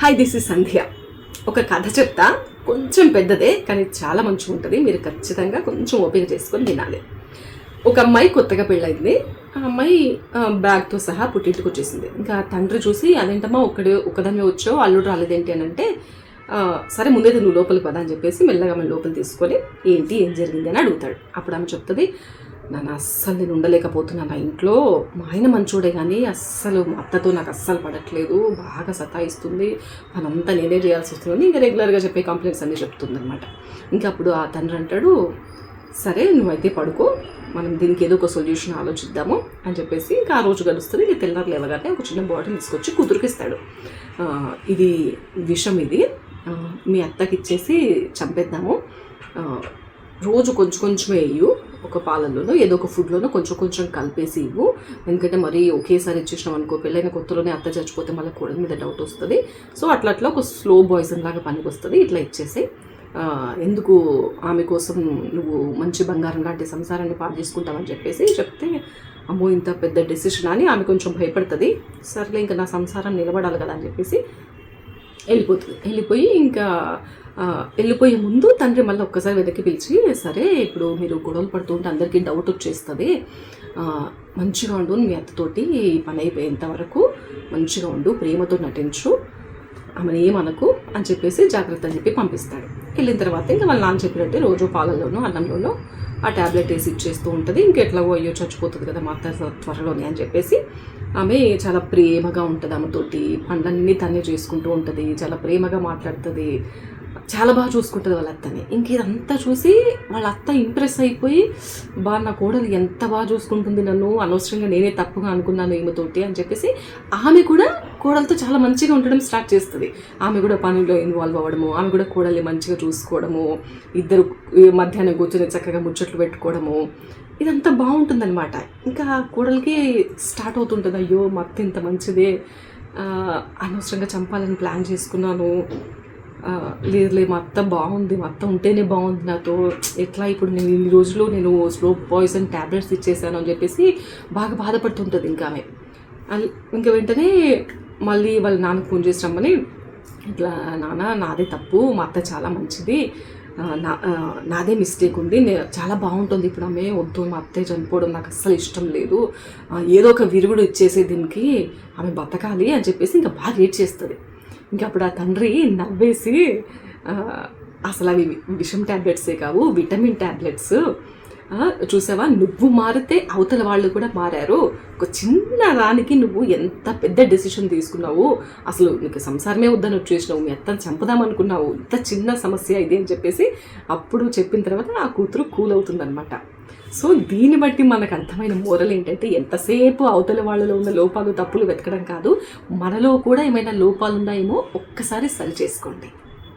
Hi, this is సంధ్య. ఒక కథ చెప్తా. కొంచెం పెద్దదే కానీ చాలా మంచిగా ఉంటుంది. మీరు ఖచ్చితంగా కొంచెం ఓపిక చేసుకొని వినాలి. ఒక అమ్మాయి కొత్తగా పెళ్ళైంది. ఆ అమ్మాయి బ్యాగ్తో సహా పుట్టింటికి వచ్చేసింది. ఇంకా తండ్రి చూసి, అదేంటమ్మా ఒక్కదాన్ని వచ్చావు, అల్లుడు రాలేదేంటి అని అంటే, సరే ముందైతే నువ్వు లోపలికి పదా అని చెప్పేసి మెల్లగా ఆమె లోపలి తీసుకొని ఏం జరిగింది అని అడుగుతాడు. అప్పుడు ఆమె చెప్తుంది, అస్సలు నేను ఉండలేకపోతున్నాను. నా ఇంట్లో మా ఆయన మంచోడే కానీ అస్సలు మా అత్తతో నాకు అస్సలు పడట్లేదు, బాగా సతాయిస్తుంది, పనంతా నేనే చేయాల్సి వస్తుంది. ఇంకా రెగ్యులర్గా చెప్పే కంప్లైంట్స్ అన్నీ చెప్తుంది అనమాట. ఇంకా అప్పుడు ఆ తండ్రి అంటాడు, సరే నువ్వైతే పడుకో, మనం దీనికి ఏదో ఒక సొల్యూషన్ ఆలోచిద్దాము అని చెప్పేసి ఇంకా ఆ రోజు గడుస్తుంది. ఇంకా తెల్లారు లేవగానే ఒక చిన్న బాటిల్ తీసుకొచ్చి కూతురుకిస్తాడు. ఇది విషం, ఇది మీ అత్తకి ఇచ్చేసి చంపేద్దాము, రోజు కొంచెం కొంచెం వేయు, ఒక పాలల్లోనో ఏదో ఒక ఫుడ్లోనో కొంచెం కొంచెం కలిపేసి ఇవ్వు. ఎందుకంటే మరీ ఒకేసారి ఇచ్చేసినాం అనుకో, పెళ్ళైన కొత్తలోనే అత్త చచ్చిపోతే మళ్ళీ కోడల మీద డౌట్ వస్తుంది. సో అట్లా ఒక స్లో పాయిజన్ లాగా పనికి వస్తుంది, ఇట్లా ఇచ్చేసి ఎందుకు ఆమె కోసం నువ్వు మంచి బంగారం లాంటి సంసారాన్ని పాడు చేసుకుంటావని చెప్పేసి చెప్తే, అమ్మో ఇంత పెద్ద డెసిషన్ అని ఆమె కొంచెం భయపడుతుంది. సర్లే ఇంకా నా సంసారం నిలబడాలి కదా అని చెప్పేసి వెళ్ళిపోతుంది. వెళ్ళిపోయే ముందు తండ్రి మళ్ళీ ఒక్కసారి వెనక్కి పిలిచి, సరే ఇప్పుడు మీరు గొడవలు పడుతూ ఉంటే అందరికీ డౌట్ వచ్చేస్తుంది, మంచిగా ఉండు, మీ అత్తతోటి పని అయిపోయేంత వరకు మంచిగా ఉండు, ప్రేమతో నటించు, ఆమెను ఏమనకు అని చెప్పేసి జాగ్రత్త అని చెప్పి పంపిస్తాడు. వెళ్ళిన తర్వాత ఇంకా వాళ్ళ నాన్న చెప్పినట్టే రోజు పాలల్లోనూ అన్నంలోనూ ఆ ట్యాబ్లెట్ వేసి ఇచ్చేస్తూ ఉంటుంది. ఇంకెట్లాగో అయ్యో చచ్చిపోతుంది కదా మా అత్త త్వరలోనే అని చెప్పేసి ఆమె చాలా ప్రేమగా ఉంటుంది. ఆమెతోటి పనులన్నీ తనే చేసుకుంటూ ఉంటుంది, చాలా ప్రేమగా మాట్లాడుతుంది, చాలా బాగా చూసుకుంటుంది వాళ్ళ అత్తని. ఇంక ఇదంతా చూసి వాళ్ళ అత్త ఇంప్రెస్ అయిపోయి, నా కోడలు ఎంత బాగా చూసుకుంటుంది నన్ను, అనవసరంగా నేనే తప్పుగా అనుకున్నాను ఈమెతోటి అని చెప్పేసి ఆమె కూడా కోడలతో చాలా మంచిగా ఉండడం స్టార్ట్ చేస్తుంది. ఆమె కూడా పనుల్లో ఇన్వాల్వ్ అవ్వడము, ఆమె కూడా కోడల్ని మంచిగా చూసుకోవడము, ఇద్దరు మధ్యాహ్నం కూర్చొని చక్కగా ముచ్చట్లు పెట్టుకోవడము, ఇదంతా బాగుంటుందన్నమాట. ఇంకా కోడలికి స్టార్ట్ అవుతుంటుంది, అయ్యో మా అత్త ఇంత మంచిదే, అనవసరంగా చంపాలని ప్లాన్ చేసుకున్నాను, లేదు మా అత్త బాగుంది, మా అత్త ఉంటేనే బాగుంది నాతో, ఎట్లా ఇప్పుడు నేను ఇన్ని రోజులు నేను స్లో పాయిజన్ ట్యాబ్లెట్స్ ఇచ్చేసాను అని చెప్పేసి బాగా బాధపడుతుంటుంది. ఇంకా ఆమె ఇంకా వెంటనే మళ్ళీ వాళ్ళ నాన్నకు ఫోన్ చేసి రమ్మని, ఇట్లా నాన్న నాదే తప్పు, మా అత్త చాలా మంచిది, నాదే మిస్టేక్ ఉంది, చాలా బాగుంటుంది ఇప్పుడు ఆమె, వద్దు మా అత్తయ్య చనిపోవడం నాకు అస్సలు ఇష్టం లేదు, ఏదో ఒక విరుగుడు ఇచ్చేసే దీనికి, ఆమె బతకాలి అని చెప్పేసి ఇంకా బాగా ఏడ్ చేస్తుంది. ఇంకా అప్పుడు ఆ తండ్రి నవ్వేసి, అసలు అవి విషం ట్యాబ్లెట్సే కావు, విటమిన్ ట్యాబ్లెట్స్, చూసావా నువ్వు మారితే అవతల వాళ్ళు కూడా మారారు, ఒక చిన్న దానికి నువ్వు ఎంత పెద్ద డెసిషన్ తీసుకున్నావు, అసలు నీకు సంసారమే వద్దని వచ్చేసినావు, మీ అత్తని చంపుదామనుకున్నావు, ఇంత చిన్న సమస్య ఇది అని చెప్పేసి అప్పుడు చెప్పిన తర్వాత ఆ కూతురు కూల్ అవుతుందన్నమాట. సో దీన్ని బట్టి మనకు అర్థమైన మోరల్ ఏంటంటే, ఎంతసేపు అవతల వాళ్ళలో ఉన్న లోపాలు తప్పులు వెతకడం కాదు, మనలో కూడా ఏమైనా లోపాలు ఉన్నాయేమో ఒక్కసారి సరి చేసుకోండి.